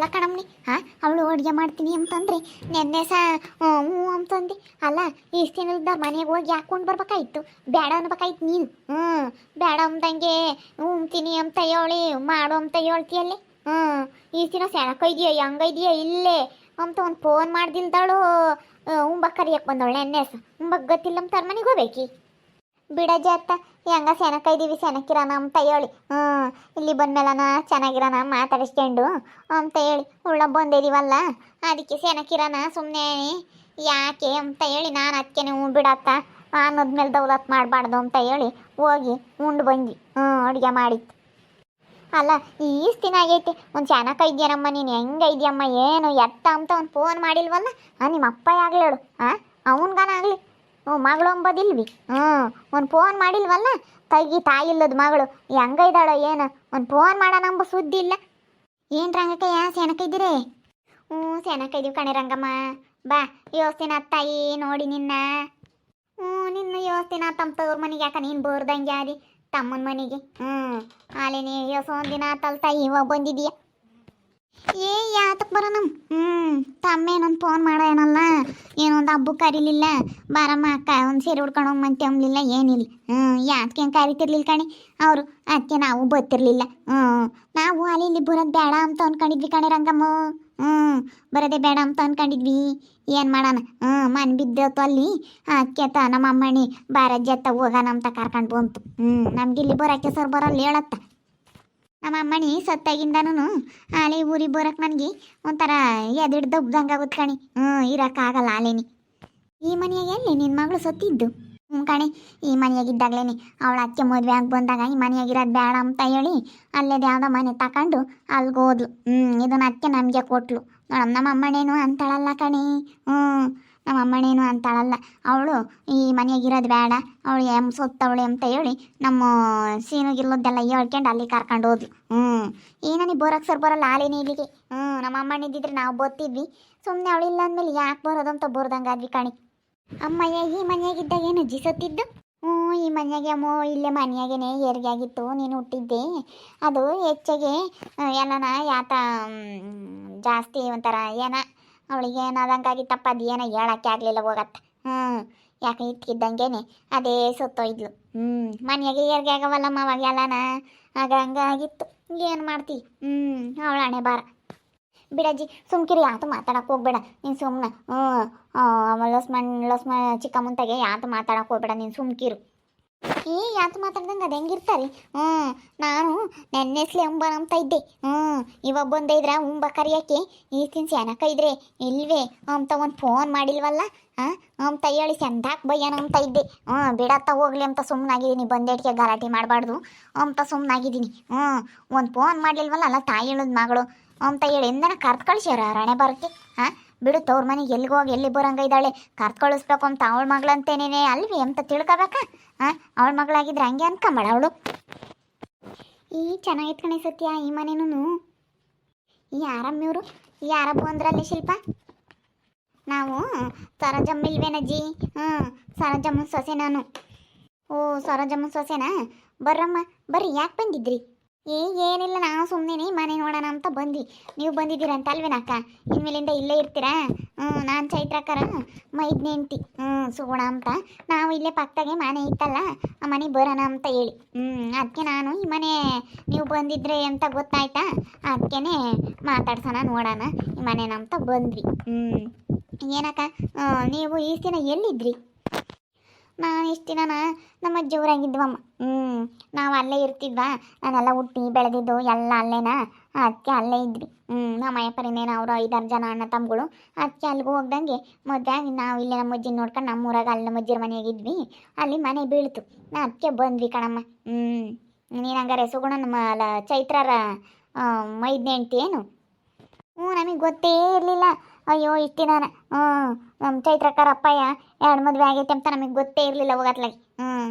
ಅಲ್ಲ ಕಣಮ್ನಿ. ಅವಳು ಅಡುಗೆ ಮಾಡ್ತೀನಿ ಅಂತಂದ್ರೆ ನೆನ್ನೆ ಹ್ಞೂ ಅಂತಂದು. ಅಲ್ಲ ಇಷ್ಟು ದಿನದ ಮನೆಗೆ ಹೋಗಿ ಹಾಕೊಂಡು ಬರ್ಬೇಕಾಯ್ತು, ಬೇಡ ಅನ್ಬೇಕಾಯ್ತು ನೀನು. ಬೇಡ ಅಂದಂಗೆ ಉಣ್ತೀನಿ ಅಂತ ಹೇಳಿ ಮಾಡು ಅಂತ ಹೇಳ್ತೀಯಲ್ಲಿ. ಇಷ್ಟು ದಿನ ಸೆಣಕೈದೆಯಾ ಹೆಂಗೈದೆಯಾ ಇಲ್ಲೇ ಅಂತ ಒಂದು ಫೋನ್ ಮಾಡ್ದಿಲ್ದಾಳು. ಉಂಬಕ್ ಕರಿಯಕ್ಕೆ ಬಂದವಳು ನೆನ್ನೆಸ ಉಂಬಕ್ ಗೊತ್ತಿಲ್ಲ ಅಂತಾರ ಮನೆಗೆ ಹೋಗ್ಬೇಕಿ. ಬಿಡಜ್ಜ ಅತ್ತ ಹೆಂಗ ಸೆನಕೈದೀವಿ ಸೆನಕಿರೋಣ ಅಂತ ಹೇಳಿ. ಇಲ್ಲಿ ಬಂದ್ಮೇಲನ ಚೆನ್ನಾಗಿರೋಣ ಮಾತಾಡಿಸ್ಕೊಂಡು ಅಂತ ಹೇಳಿ ಉಳ್ಳ ಬಂದಿದೀವಲ್ಲ, ಅದಕ್ಕೆ ಸೆನಕಿರೋಣ ಸುಮ್ಮನೆ ಯಾಕೆ ಅಂತ ಹೇಳಿ ನಾನು ಅದಕ್ಕೆ ಬಿಡತ್ತ ಅನ್ನೋದ್ಮೇಲೆ ದೌಲತ್ ಮಾಡಬಾರ್ದು ಅಂತ ಹೇಳಿ ಹೋಗಿ ಉಂಡು ಬಂದ್ವಿ. ಅಡುಗೆ ಮಾಡಿತ್ತು. ಅಲ್ಲ ಈಷ್ಟು ದಿನ ಆಗೈತೆ ಒಂದು ಚೆನ್ನಾಗೈದ್ಯನಮ್ಮ, ನೀನು ಹೆಂಗೈದ್ಯಮ್ಮ ಏನು ಎತ್ತ ಅಂತ ಒಂದು ಫೋನ್ ಮಾಡಿಲ್ವಲ್ಲ. ನಿಮ್ಮ ಅಪ್ಪ ಆಗ್ಲೇಳು ಅವನ್ಗಾನಾಗಲಿ ಮಗಳು ಅಂಬೋದಿಲ್ವಿ. ಒಂದು ಫೋನ್ ಮಾಡಿಲ್ವಲ್ಲ. ತಾಯಿಲ್ಲದ ಮಗಳು ಹೆಂಗೈದಾಳೋ ಏನು ಒಂದು ಫೋನ್ ಮಾಡೋಣ ಅಂಬ ಸುದ್ದಿ ಇಲ್ಲ. ಏನು ರಂಗಕ್ಕಯ್ಯ ಸೆನಕೈದಿರೇ? ಸೆನಕೈದೀವಿ ಕಣೆ ರಂಗಮ್ಮ. ಬಾ ಯೋಸ್ತಿನ ತಾಯಿ ನೋಡಿ ನಿನ್ನ. ನಿನ್ನ ಯೋಸ್ತಿನ ತಮ್ಮ ತವ್ರ ಮನೆಗೆ ಯಾಕ ನೀನು ಬೋರ್ದಂಗೆ ಆದಿ ತಮ್ಮನ ಮನೆಗೆ. ಅಲ್ಲಿ ನೀ ದಿನ ಆತಲ್ ತಾಯಿ ಇವಾಗ ಬಂದಿದೀಯ. ಯಾತಕ್ಕೆ ಬರೋಣ? ತಮ್ಮೇನೊಂದು ಫೋನ್ ಮಾಡೋ ಏನಲ್ಲ, ಏನೊಂದು ಹಬ್ಬಕ್ಕೆ ಕರೀಲಿಲ್ಲ. ಬಾರಮ್ಮ ಅಕ್ಕ ಒಂದು ಸೀರೆ ಉಡ್ಕೊಂಡು ಹೋಗ್ಮಂತೆ ಅಂಬ್ಲಿಲ್ಲ ಏನಿಲ್ಲ. ಯಾತಕ್ಕೆ ಹೆಂಗೆ ಕರಿತಿರ್ಲಿಲ್ಲ ಕಣೆ ಅವರು, ಅದಕ್ಕೆ ನಾವು ಬರ್ತಿರ್ಲಿಲ್ಲ. ನಾವು ಅಲ್ಲಿ ಇಲ್ಲಿ ಬರೋದು ಬೇಡ ಅಂತ ಅಂದ್ಕೊಂಡಿದ್ವಿ ಕಣೆ ರಂಗಮ್ಮ. ಬರೋದೇ ಬೇಡ ಅಂತ ಅಂದ್ಕೊಂಡಿದ್ವಿ. ಏನು ಮಾಡೋಣ, ಮನೆ ಬಿದ್ದತ್ತು ಅಲ್ಲಿ. ಅದಕ್ಕೆ ನಮ್ಮ ಅಮ್ಮಣ್ಣಿ ಬಾರಜ್ಜತ್ತ ಹೋಗೋಣ ಅಂತ ಕರ್ಕೊಂಡು ಬಂತು. ನಮ್ಗಿಲ್ಲಿ ಬರೋಕ್ಕೆ ಸರ್ ಬರಲ್ಲ ಹೇಳತ್ತ. ನಮ್ಮ ಅಮ್ಮಣ್ಣಿ ಸತ್ತಾಗಿಂದನೂ ಆಲೆ ಊರಿಗೆ ಬರೋಕೆ ನನಗೆ ಒಂಥರ ಎದಿಡ್ ದಬ್ದಂಗೆ ಆಗುತ್ತೆ ಕಣಿ. ಇರೋಕ್ಕಾಗಲ್ಲ ಆಲೇನಿ. ಈ ಮನೆಯಾಗೆ ಎಲ್ಲಿ ನಿನ್ನ ಮಗಳು ಸತ್ತಿದ್ದು? ಕಣೆ ಈ ಮನೆಯಾಗಿದ್ದಾಗಲೇ ಅವಳ ಅತ್ತೆ ಮದುವೆ ಆಗಿ ಬಂದಾಗ ಈ ಮನೆಯಾಗಿರೋದು ಬೇಡ ಅಂತ ಹೇಳಿ ಅಲ್ಲೇದು ಯಾವುದೋ ಮನೆ ತಗೊಂಡು ಅಲ್ಲಿಗೆ ಹೋದ್ಲು. ಇದನ್ನ ಅತ್ತೆ ನಮಗೆ ಕೊಟ್ಲು. ನಮ್ಮ ಅಮ್ಮನೇನು ಅಂತಾಳಲ್ಲ ಕಣೆ. ನಮ್ಮ ಅಮ್ಮನೇನು ಅಂತಾಳಲ್ಲ. ಅವಳು ಈ ಮನೆಯಾಗಿರೋದು ಬೇಡ, ಅವಳು ಸೊತ್ತವಳೆ ಅಂತ ಹೇಳಿ ನಮ್ಮ ಸೀನುಗಿಲ್ಲದೆಲ್ಲ ಹೇಳ್ಕೊಂಡು ಅಲ್ಲಿ ಕರ್ಕೊಂಡು ಹೋದ್ಲು. ಈ ನನಗೆ ಬರೋಕ್ಕೆ ಸರ್ ಬರೋಲ್ಲ ಆಲೇನಿ ಇಲ್ಲಿಗೆ. ನಮ್ಮ ಅಮ್ಮನಿದ್ದಿದ್ರೆ ನಾವು ಬರ್ತಿದ್ವಿ. ಸುಮ್ಮನೆ ಅವಳಿಲ್ಲ ಅಂದಮೇಲೆ ಯಾಕೆ ಬರೋದು ಅಂತ ಬರ್ದಂಗೆ ಆದ್ವಿ ಕಣಿ. ಅಮ್ಮಯ್ಯ ಈ ಮನೆಯಾಗಿದ್ದಾಗ ಏನು ಅಜ್ಜಿ ಸತ್ತಿದ್ದು? ಈ ಮನೆಯಾಗೆ ಅಮ್ಮೋ ಇಲ್ಲೇ ಮನೆಯಾಗೇನೆ ಹೆರಿಗೆ ಆಗಿತ್ತು, ನೀನು ಹುಟ್ಟಿದ್ದೆ. ಅದು ಹೆಚ್ಚಾಗೆ ಏನನ ಯಾತ ಜಾಸ್ತಿ ಒಂಥರ ಏನ ಅವಳಿಗೆ ಏನಾದಂಗಾಗಿತ್ತಪ್ಪ. ಅದು ಏನೋ ಹೇಳೋಕ್ಕೆ ಆಗಲಿಲ್ಲ ಹೋಗತ್ತ. ಯಾಕೆ ಇಟ್ಕಿದ್ದಂಗೆನೆ ಅದೇ ಸತ್ತೋಯ್ದ್ಲು. ಮನೆಯಾಗೆ ಹೆರಿಗೆ ಆಗವಲ್ಲಮ್ಮ ಅವಾಗ ಎಲ್ಲನ ಆಗ ಹಂಗಾಗಿತ್ತು. ಏನು ಮಾಡ್ತಿ? ಅವಳ ಹಣೆ ಬಾರ. ಬಿಡಜ್ಜಿ ಸುಮ್ಕಿರಿ, ಯಾತು ಮಾತಾಡಕ್ಕೆ ಹೋಗ್ಬೇಡ ನೀನು ಸುಮ್ಮನೆ. ಲಸ್ಮ ಚಿಕ್ಕ ಮುಂತಾಗೆ ಯಾತು ಮಾತಾಡಕ್ಕೆ ಹೋಗ್ಬೇಡ ನೀನು ಸುಮ್ಕಿರು. ಯಾತು ಮಾತಾಡ್ದಂಗೆ ಅದು ಹೆಂಗಿರ್ತಾರೆ? ನಾನು ನೆನ್ನೆಸ್ಲಿ ಅಂಬನ ಅಂತ ಇದ್ದೆ. ಇವಾಗ ಬಂದೈದ್ರ ಉಂಬ ಕರಿಯೋಕ್ಕೆ ಈಸ್ತಿನ ಸೆನಕ ಇದ್ರೆ ಇಲ್ವೇ ಅಂತ ಒಂದು ಫೋನ್ ಮಾಡಿಲ್ವಲ್ಲ ಅಂತ ಹೇಳಿ ಸೆಂದಾಕ್ ಬಯ್ಯನ ಅಂತ ಇದ್ದೆ. ಬಿಡತ್ತ ಹೋಗ್ಲಿ ಅಂತ ಸುಮ್ಮನಾಗಿದ್ದೀನಿ. ಬಂದೇಟಿಗೆ ಗಲಾಟೆ ಮಾಡಬಾರ್ದು ಅಂತ ಸುಮ್ಮನಾಗಿದ್ದೀನಿ. ಒಂದು ಫೋನ್ ಮಾಡಲಿಲ್ವಲ್ಲ. ಅಲ್ಲ ತಾಯಿ ಹೇಳೋದು ಮಗಳು ಅಂತ ಹೇಳಿ ಎಂದನ ಕರ್ದು ಕಳಿಸ್ಯಾರ ಹಣೆ ಬರೋಕ್ಕೆ. ಬಿಡು ತವ್ರ ಮನೆಗೆ ಎಲ್ಲಿಗೆ ಹೋಗಿ ಎಲ್ಲಿ ಬರೋಂಗ ಇದ್ದಾಳೆ, ಕರ್ದು ಕಳಿಸ್ಬೇಕು ಅಂತ ಅವಳ ಮಗಳಂತೇನೇನೆ ಅಲ್ವಿ ಅಂತ ತಿಳ್ಕೊಬೇಕಾ? ಅವಳ ಮಗಳಾಗಿದ್ರೆ ಹಂಗೆ ಅನ್ಕೊಂಬೇಡ ಅವಳು. ಚೆನ್ನಾಗಿತ್ತು ಕಣೆ ಸತ್ಯ ಈ ಮನೇನೂ. ಯಾರಮ್ಮಿವರು ಯಾರಬ್ಬು ಅಂದ್ರಲ್ಲಿ ಶಿಲ್ಪ? ನಾವು ಸರೋಜಮ್ಮ ಇಲ್ವೇನಜ್ಜಿ? ಸರೋಜಮ್ಮ ಸೊಸೆ ನಾನು. ಸರೋಜಮ್ಮ ಸೊಸೆನಾ? ಬರ್ರಮ್ಮ ಬರ್ರಿ. ಯಾಕೆ ಬಂದಿದ್ರಿ? ಏನಿಲ್ಲ, ನಾವು ಸುಮ್ಮನೆ ಮನೆ ನೋಡೋಣ ಅಂತ ಬಂದ್ವಿ. ನೀವು ಬಂದಿದ್ದೀರಂತ ಅಲ್ವೇನಕ್ಕ? ಇನ್ಮೇಲಿಂದ ಇಲ್ಲೇ ಇರ್ತೀರಾ? ನಾನು ಚೈತ್ರಕ್ಕರ ಮೈದ್ನೆ ಹೆಂಡ್ತಿ ಸುಗುಣ ಅಂತ. ನಾವು ಇಲ್ಲೇ ಪಕ್ಕದಾಗೆ ಮನೆ ಇತ್ತಲ್ಲ, ಆ ಮನೆಗೆ ಬರೋಣ ಅಂತ ಹೇಳಿ. ಅದಕ್ಕೆ ನಾನು ಈ ಮನೆ ನೀವು ಬಂದಿದ್ರೆ ಅಂತ ಗೊತ್ತಾಯ್ತಾ, ಅದಕ್ಕೆ ಮಾತಾಡ್ಸೋಣ ನೋಡೋಣ ಈ ಮನೇನ ಅಂತ ಬಂದ್ವಿ. ಏನಕ್ಕ ನೀವು ಈ ದಿನ ಎಲ್ಲಿದ್ರಿ? ನಾನು ಇಷ್ಟು ದಿನ ನಮ್ಮ ಅಜ್ಜಿ ಊರಾಗಿದ್ವಮ್ಮ. ನಾವು ಅಲ್ಲೇ ಇರ್ತಿದ್ವಾ. ನಾನೆಲ್ಲ ಹುಟ್ಟಿ ಬೆಳೆದಿದ್ದು ಎಲ್ಲ ಅಲ್ಲೇನಾ, ಅದಕ್ಕೆ ಅಲ್ಲೇ ಇದ್ವಿ. ನಮ್ಮ ಅಯ್ಯಪ್ಪರಿನೇನು ಅವರು 5-6 ಜನ ಅಣ್ಣ ತಮ್ಮಗಳು. ಅದಕ್ಕೆ ಅಲ್ಲಿಗೂ ಹೋಗ್ದಂಗೆ ಮದುವೆ ಆಗಿ ನಾವು ಇಲ್ಲೇ ನಮ್ಮ ಅಜ್ಜಿನ ನೋಡ್ಕೊಂಡು ನಮ್ಮೂರಾಗ ಅಲ್ಲಿ ನಮ್ಮ ಅಜ್ಜಿರ ಮನೆಯಾಗಿದ್ವಿ. ಅಲ್ಲಿ ಮನೆ ಬೀಳ್ತು, ಅದಕ್ಕೆ ಬಂದ್ವಿ ಕಣಮ್ಮ. ನೀನು ಹಂಗಾರೆ ಸುಗುಣ ನಮ್ಮ ಚೈತ್ರರ ಮೈದ್ನೆ ಹೆಂಡ್ತಿ ಏನು? ನಮಗೆ ಗೊತ್ತೇ ಇರಲಿಲ್ಲ. ಅಯ್ಯೋ ಇಷ್ಟು ದಿನ ನಮ್ಮ ಚೈತ್ರಕ್ಕರ ಅಪ್ಪಯ್ಯ 2 ಮದುವೆ ಆಗೈತೆ ಅಂತ ನಮಗೆ ಗೊತ್ತೇ ಇರಲಿಲ್ಲ ಹೋಗತ್ಲಾಗಿ.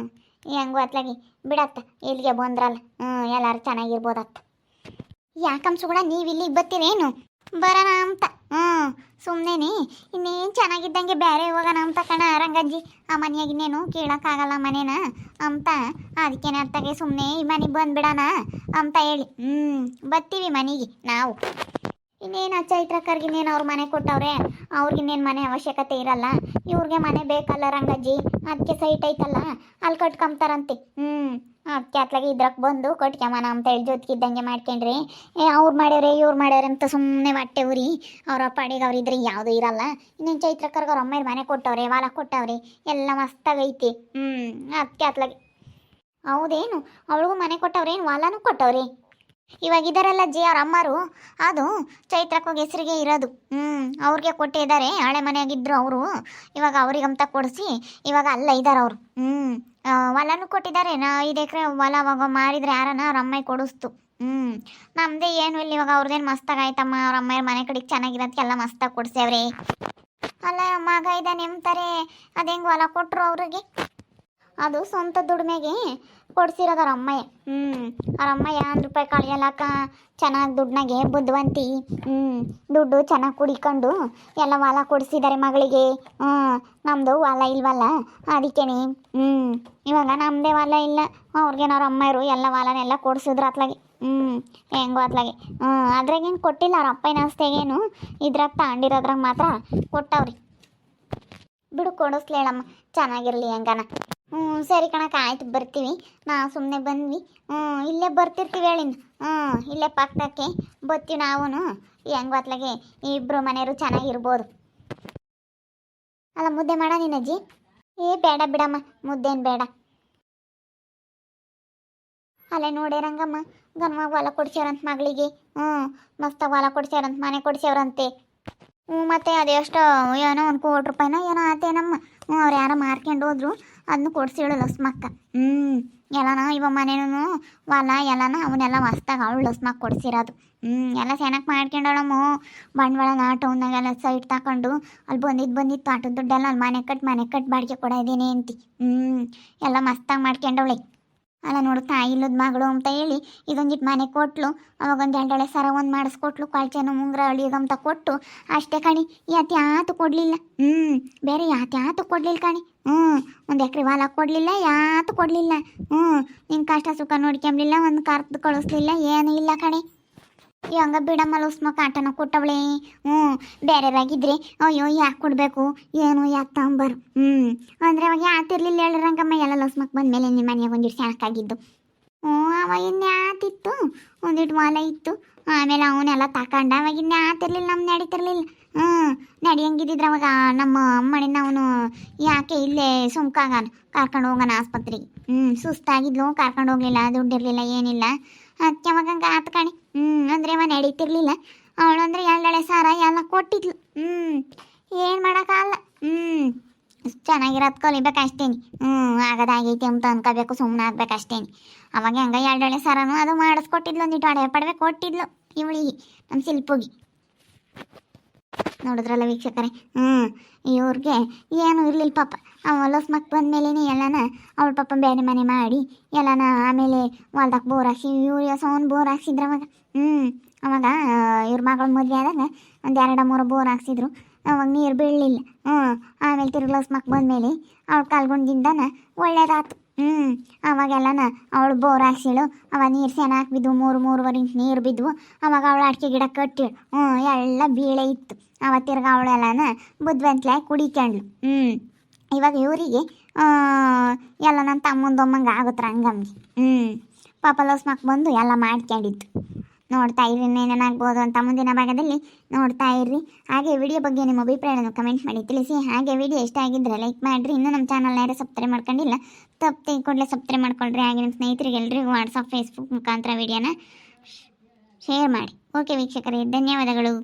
ಹೆಂಗೋ ಅತ್ಲಾಗಿ ಬಿಡತ್ತ, ಇಲ್ಲಿಗೆ ಬಂದ್ರಲ್ಲ ಎಲ್ಲರೂ ಚೆನ್ನಾಗಿರ್ಬೋದತ್ತ. ಯಾಕಮ್ಮ ಸುಗುಣ ನೀವು ಇಲ್ಲಿಗೆ ಬರ್ತೀರೇನು? ಬರೋಣ ಅಂತ. ಸುಮ್ಮನೆ ಇನ್ನೇನು ಚೆನ್ನಾಗಿದ್ದಂಗೆ ಬೇರೆ ಹೋಗೋಣ ಅಂತ ಕಣ ರಂಗಜ್ಜಿ. ಆ ಮನೆಯಾಗಿನ್ನೇನು ಕೇಳೋಕ್ಕಾಗಲ್ಲ ಮನೇನ ಅಂತ, ಅದಕ್ಕೇನೆ ಅತ್ತಾಗೆ ಸುಮ್ಮನೆ ಈ ಮನೆಗೆ ಬಂದುಬಿಡೋಣ ಅಂತ ಹೇಳಿ ಬರ್ತೀವಿ ಮನೆಗೆ ನಾವು. ಇನ್ನೇನು ಚೈತ್ರಕ್ಕರ್ಗೆ ಇನ್ನೇನು ಅವ್ರ ಮನೆ ಕೊಟ್ಟವ್ರೆ, ಅವ್ರಿಗಿನ್ನೇನು ಮನೆ ಅವಶ್ಯಕತೆ ಇರಲ್ಲ, ಇವ್ರಿಗೆ ಮನೆ ಬೇಕಲ್ಲ ರಂಗಜ್ಜಿ, ಅದಕ್ಕೆ ಸೈಟ್ ಐತಲ್ಲ ಅಲ್ಲಿ ಕಟ್ಕೊಂತಾರಂತೆ. ಅದಕ್ಕೆ ಅತ್ಲಾಗೆ ಇದ್ರಕ್ಕೆ ಬಂದು ಕಟ್ಕೊಂಬನ ಅಂತ ಹೇಳಿ ಜೊತೆಗಿದ್ದಂಗೆ ಮಾಡ್ಕೊಂಡ್ರಿ. ಅವ್ರು ಮಾಡ್ಯವ್ರೆ ಇವ್ರು ಮಾಡ್ಯವ್ರೆ ಅಂತ ಸುಮ್ಮನೆ ಹೊಟ್ಟೆ ಉರಿ ಅವ್ರ ಪಾಡಿಗೆ ಅವ್ರು ಇದ್ರೆ ಯಾವುದೂ ಇರಲ್ಲ. ಇನ್ನೇನು ಚೈತ್ರಕ್ಕರ್ಗೆ ಅವ್ರ ಅಮ್ಮ ಮನೆ ಕೊಟ್ಟವ್ರೆ, ಹೊಲ ಕೊಟ್ಟವ್ರೆ, ಎಲ್ಲ ಮಸ್ತಾಗೈತಿ. ಅದಕ್ಕೆ ಅತ್ಲಾಗೆ ಹೌದೇನು ಅವಳಿಗೂ ಮನೆ ಕೊಟ್ಟವ್ರೆ, ಏನು ಹೊಲನೂ ಕೊಟ್ಟವ್ರೆ. ಇವಾಗ ಇದರಲ್ಲ ಅಜ್ಜಿ ಅವ್ರ ಅಮ್ಮರು, ಅದು ಚೈತ್ರಕ್ಕೋಗಿ ಹೆಸರಿಗೆ ಇರೋದು. ಅವ್ರಿಗೆ ಕೊಟ್ಟಿದ್ದಾರೆ, ಹಳೆ ಮನೆಯಾಗಿದ್ರು ಅವರು. ಇವಾಗ ಅವ್ರಿಗಂತ ಕೊಡಿಸಿ ಇವಾಗ ಅಲ್ಲ ಇದ್ದಾರೆ ಅವರು. ಹೊಲನೂ ಕೊಟ್ಟಿದ್ದಾರೆ. 5 ಎಕರೆ ಹೊಲ ಅವಾಗ ಮಾರಿದ್ರೆ ಯಾರನ್ನ ಅವ್ರ ಅಮ್ಮ ಕೊಡಿಸ್ತು. ನಮ್ಮದೇ ಏನು ಇಲ್ಲ. ಇವಾಗ ಅವ್ರದ್ದೇನು ಮಸ್ತಾಗಾಯ್ತಮ್ಮ, ಅವ್ರ ಅಮ್ಮ ಮನೆ ಕಡೆಗೆ ಚೆನ್ನಾಗಿರೋದಕ್ಕೆಲ್ಲ ಮಸ್ತಾಗಿ ಕೊಡ್ಸ್ಯಾವ್ರಿ. ಅಲ್ಲ ಮಗ ಇದ್ದಾನೆ ಎಂತಾರೆ, ಅದು ಹೆಂಗೆ ಹೊಲ ಕೊಟ್ಟರು ಅವ್ರಿಗೆ? ಅದು ಸ್ವಂತ ದುಡಿಮೆಗೆ ಕೊಡ್ಸಿರೋದು ಅವ್ರ ಅಮ್ಮಯ್ಯ. ಅವ್ರ ಅಮ್ಮಯ್ಯ 1 ರೂಪಾಯಿ ಕಳಿಯಲ್ಲಕ್ಕ, ಚೆನ್ನಾಗಿ ದುಡ್ನಾಗೆ ಬುದ್ಧಿವಂತಿ. ದುಡ್ಡು ಚೆನ್ನಾಗಿ ಕುಡಿಕೊಂಡು ಎಲ್ಲ ಹೊಲ ಕೊಡಿಸಿದ್ದಾರೆ ಮಗಳಿಗೆ. ನಮ್ಮದು ಹೊಲ ಇಲ್ವಲ್ಲ ಅದಕ್ಕೇನೆ. ಇವಾಗ ನಮ್ಮದೇ ಹೊಲ ಇಲ್ಲ, ಅವ್ರಿಗೇನು ಅವ್ರ ಅಮ್ಮಯ್ಯರು ಎಲ್ಲ ಹೊಲನೆಲ್ಲ ಕೊಡಿಸಿದ್ರು ಅತ್ಲಾಗೆ. ಹೆಂಗೋ ಅತ್ಲಾಗೆ. ಅದ್ರಾಗೇನು ಕೊಟ್ಟಿಲ್ಲ ಅವ್ರ ಅಪ್ಪನ ಆಸ್ತಿಗೇನು, ಇದ್ರಾಗ ತಗೊಂಡಿರೋದ್ರಾಗ ಮಾತ್ರ ಕೊಟ್ಟವ್ರಿ. ಬಿಡು ಕೊಡಿಸ್ಲಿ ಹೇಳಮ್ಮ, ಚೆನ್ನಾಗಿರಲಿ ಹೆಂಗನ. ಸರಿ ಕಣಕ್ಕ, ಆಯ್ತು ಬರ್ತೀವಿ. ನಾವು ಸುಮ್ಮನೆ ಬಂದ್ವಿ. ಇಲ್ಲೇ ಬರ್ತಿರ್ತೀವಿ ಹೇಳಿನ. ಇಲ್ಲೇ ಪಕ್ಕಕ್ಕೆ ಬರ್ತೀವಿ ನಾವು. ಹೆಂಗೆ ಹೊತ್ಲಾಗೆ ಇಬ್ಬರು ಮನೆಯವರು ಚೆನ್ನಾಗಿರ್ಬೋದು. ಅಲ್ಲ ಮುದ್ದೆ ಮಾಡ ನೀನಜ್ಜಿ? ಬೇಡ ಬಿಡಮ್ಮ, ಮುದ್ದೇನು ಬೇಡ. ಅಲ್ಲೇ ನೋಡೇ ರಂಗಮ್ಮ, ಗನ್ವಾಗ ಹೊಲ ಕೊಡ್ಸ್ಯಾರಂತ ಮಗಳಿಗೆ. ಮಸ್ತಾಗಿ ಹೊಲ ಕೊಡ್ಸ್ಯಾರಂತ, ಮನೆ ಕೊಡ್ಸ್ಯಾವ್ರಂತೆ. ಮತ್ತೆ ಅದೆಷ್ಟು ಏನೋ 1 ಕೋಟಿ ರೂಪಾಯಿನೋ ಏನೋ ಆತೇನಮ್ಮ. ಅವ್ರು ಯಾರೋ ಮಾರ್ಕೊಂಡು ಹೋದ್ರು, ಅದನ್ನು ಕೊಡ್ಸಿಳು ಲಸ್ಮಕ್ಕ. ಎಲ್ಲನ ಇವ ಮನೇನು ಹೊಲ ಎಲ್ಲನ ಅವನ್ನೆಲ್ಲ ಮಸ್ತಾಗಿ ಅವಳು ಲಸ್ಮಕ್ಕ ಕೊಡ್ಸಿರೋದು. ಎಲ್ಲ ಚೆನ್ನಾಗಿ ಮಾಡ್ಕೊಂಡಳಮ್ಮ. ಬಂಡವಾಳ ಟೌನ್ನಾಗೆಲ್ಲ ಸೈಟ್ ತಗೊಂಡು ಅಲ್ಲಿ ಬಂದಿತ್ತು ಆಟದ ದುಡ್ಡೆಲ್ಲ ಅಲ್ಲಿ ಮನೆ ಕಟ್ ಬಾಡಿಗೆ ಕೊಡೋದೇನೆ ಅಂತಿ. ಎಲ್ಲ ಮಸ್ತಾಗಿ ಮಾಡ್ಕೊಂಡವಳೆ. ಅಲ್ಲ ನೋಡು, ತಾಯಿ ಇಲ್ಲದ ಮಗಳು ಅಂತ ಹೇಳಿ ಇದೊಂದಿಟ್ಟು ಮನೆ ಕೊಟ್ಲು. ಅವಾಗ ಒಂದು 2 ಸರ ಒಂದು ಮಾಡಿಸ್ಕೊಟ್ಲು, ಕಾಲ್ಚೆನು ಮುಂಗ್ರ ಅಳಿಯೋದಂತ ಕೊಟ್ಟು ಅಷ್ಟೇ ಕಣಿ. ಯಾತು ಕೊಡಲಿಲ್ಲ. ಬೇರೆ ಯಾತು ಕೊಡಲಿಲ್ಲ ಕಣಿ. 1 ಎಕರೆ ಹೊಲ ಕೊಡಲಿಲ್ಲ, ಯಾತು ಕೊಡಲಿಲ್ಲ. ನಿನ್ನ ಕಷ್ಟ ಸುಖ ನೋಡ್ಕೊಂಬ್ಲಿಲ್ಲ, ಒಂದು ಕರ್ದು ಕಳಿಸ್ಲಿಲ್ಲ, ಏನೂ ಇಲ್ಲ ಕಣೆ. ಹಂಗ ಬಿಡಮ್ಮ ಲೂಸ್ಮಕ್ಕ ಆಟನ ಕೊಟ್ಟವಳೆ. ಬೇರೆಯವ್ರಾಗಿದ್ರೆ ಅಯ್ಯೋ ಯಾಕೆ ಕೊಡಬೇಕು, ಏನು ಯಾಕೆ ತಗೊಂಬರು. ಅಂದರೆ ಅವಾಗ ಯಾತಿರ್ಲಿಲ್ಲ ಹೇಳಿರಂಗಮ್ಮ. ಎಲ್ಲ ಲೂಸ್ಮಕ್ಕ ಬಂದಮೇಲೆ ನಿಮ್ಮ ಮನೆಯಾಗ ಒಂದಿಟ್ಟು ಸೆಣಕಾಗಿದ್ದು. ಅವಾಗ ಇನ್ಯಾತಿತ್ತು, ಒಂದಿಟ್ಟು ಹೊಲ ಇತ್ತು. ಆಮೇಲೆ ಅವನ್ನೆಲ್ಲ ತಗೊಂಡ ಅವಾಗ ಇನ್ಯಾತಿರ್ಲಿಲ್ಲ, ನಮ್ಮ ನಡೀತಿರ್ಲಿಲ್ಲ. ನಡಿಯಂಗಿದ್ದಿದ್ರೆ ಅವಾಗ ನಮ್ಮ ಅಮ್ಮನಿಂದ ಅವನು ಯಾಕೆ ಇಲ್ಲೇ ಸುಮ್ಕಾಗಾನ, ಕರ್ಕೊಂಡು ಹೋಗೋಣ ಆಸ್ಪತ್ರೆಗೆ. ಸುಸ್ತಾಗಿದ್ಲು, ಕರ್ಕೊಂಡು ಹೋಗ್ಲಿಲ್ಲ, ದುಡ್ಡಿರಲಿಲ್ಲ, ಏನಿಲ್ಲ. ಅದಕ್ಕೆ ಅವಾಗ ಹಂಗೆ ಆತು ಕಣಿ. ಅಂದರೆ ಅವ ನಡೀತಿರ್ಲಿಲ್ಲ. ಅವಳು ಅಂದರೆ 2 ಸಾರ ಎಲ್ಲ ಕೊಟ್ಟಿದ್ಲು. ಏನು ಮಾಡೋಕ್ಕಾಗಲ್ಲ. ಚೆನ್ನಾಗಿರೋದು ಕಲಿಬೇಕಷ್ಟೇನಿ. ಆಗೋದಾಗೈತಿ ಅಂತ ಅನ್ಕೋಬೇಕು, ಸುಮ್ಮನೆ ಆಗ್ಬೇಕಷ್ಟೇನಿ. ಅವಾಗ ಹಂಗೆ 2 ಸಾರನೂ ಅದು ಮಾಡಿಸ್ಕೊಟ್ಟಿದ್ಲು, ಒಂದಿಟ್ಟು ಅಡವೆ ಪಡವೆ ಕೊಟ್ಟಿದ್ಲು ಇವಳಿಗೆ, ನಮ್ಮ ಶಿಲ್ಪುಗಿ. ನೋಡಿದ್ರಲ್ಲ ವೀಕ್ಷಕರೇ. ಇವ್ರಿಗೆ ಏನೂ ಇರಲಿಲ್ಲ ಪಾಪ. ಲಸ್ಮಕ್ ಬಂದಮೇಲೆ ಎಲ್ಲನ ಅವಳ ಪಾಪ ಬೇರೆ ಮನೆ ಮಾಡಿ ಎಲ್ಲನ ಆಮೇಲೆ ಹೊಲ್ದಾಗ ಬೋರ್ ಹಾಕ್ಸಿ, ಇವ್ರು ಸೌನ್ ಬೋರ್ ಹಾಕ್ಸಿದ್ರು ಅವಾಗ. ಅವಾಗ ಇವ್ರ ಮಗಳ ಮದುವೆ ಆದಾಗ ಒಂದು 2-3 ಬೋರ್ ಹಾಕ್ಸಿದ್ರು. ಅವಾಗ ನೀರು ಬೀಳಲಿಲ್ಲ. ಆಮೇಲೆ ತಿರ್ಗಿ ಲಸ್ಮಕ್ ಬಂದಮೇಲೆ ಅವಳು ಕಾಲ್ಗೊಂಡಿಂದನ ಒಳ್ಳೇದಾಯ್ತು. ಅವಾಗೆಲ್ಲನ ಅವಳು ಬೋರ್ ಹಾಕ್ಸಿಳು. ಅವಾಗ ನೀರು ಚೆನ್ನಾಗಿ ಬಿದ್ದು 3-3.5 ಇಂಚ್ ನೀರು ಬಿದ್ದವು. ಅವಾಗ ಅವಳು ಅಡಿಕೆ ಗಿಡ ಕಟ್ಟಿಳು. ಎಲ್ಲ ಬೀಳೆ ಇತ್ತು. ಅವಾಗ ತಿರ್ಗಿ ಅವಳೆಲ್ಲನ ಬುದ್ಧಿವಂತಲಾಗಿ ಕುಡಿಕೊಂಡ್ಳು. ಇವಾಗ ಇವರಿಗೆ ಎಲ್ಲ ನನ್ನ ತಮ್ಮಂದೊಮ್ಮಂಗೆ ಆಗುತ್ತೆ ರಂಗಮ್ಗೆ. ಪಾಪ ಲಸ್ಮಕ್ ಬಂದು ಎಲ್ಲ ಮಾಡ್ಕೊಂಡಿದ್ದು. ನೋಡ್ತಾ ಇರ್ರಿ, ಏನೇನಾಗ್ಬೋದು ಅಂತ ಮುಂದಿನ ಭಾಗದಲ್ಲಿ ನೋಡ್ತಾ ಇರ್ರಿ. ಹಾಗೆ ವಿಡಿಯೋ ಬಗ್ಗೆ ನಿಮ್ಮ ಅಭಿಪ್ರಾಯವನ್ನು ಕಮೆಂಟ್ ಮಾಡಿ ತಿಳಿಸಿ. ಹಾಗೆ ವಿಡಿಯೋ ಇಷ್ಟ ಆಗಿದ್ದರೆ ಲೈಕ್ ಮಾಡಿರಿ. ಇನ್ನೂ ನಮ್ಮ ಚಾನಲ್ನ ಯಾರು ಸಬ್ಸ್ಕ್ರೈಬ್ ಮಾಡ್ಕೊಂಡಿಲ್ಲ, ತಪ್ಪದೆ ಕೂಡಲೇ ಸಬ್ಸ್ಕ್ರೈಬ್ ಮಾಡ್ಕೊಳ್ರಿ. ಹಾಗೆ ನಿಮ್ಮ ಸ್ನೇಹಿತರಿಗೆ ಎಲ್ರಿಗೂ ವಾಟ್ಸಪ್, ಫೇಸ್ಬುಕ್ ಮುಖಾಂತರ ವಿಡಿಯೋನ ಶೇರ್ ಮಾಡಿ. ಓಕೆ ವೀಕ್ಷಕರೇ, ಧನ್ಯವಾದಗಳು.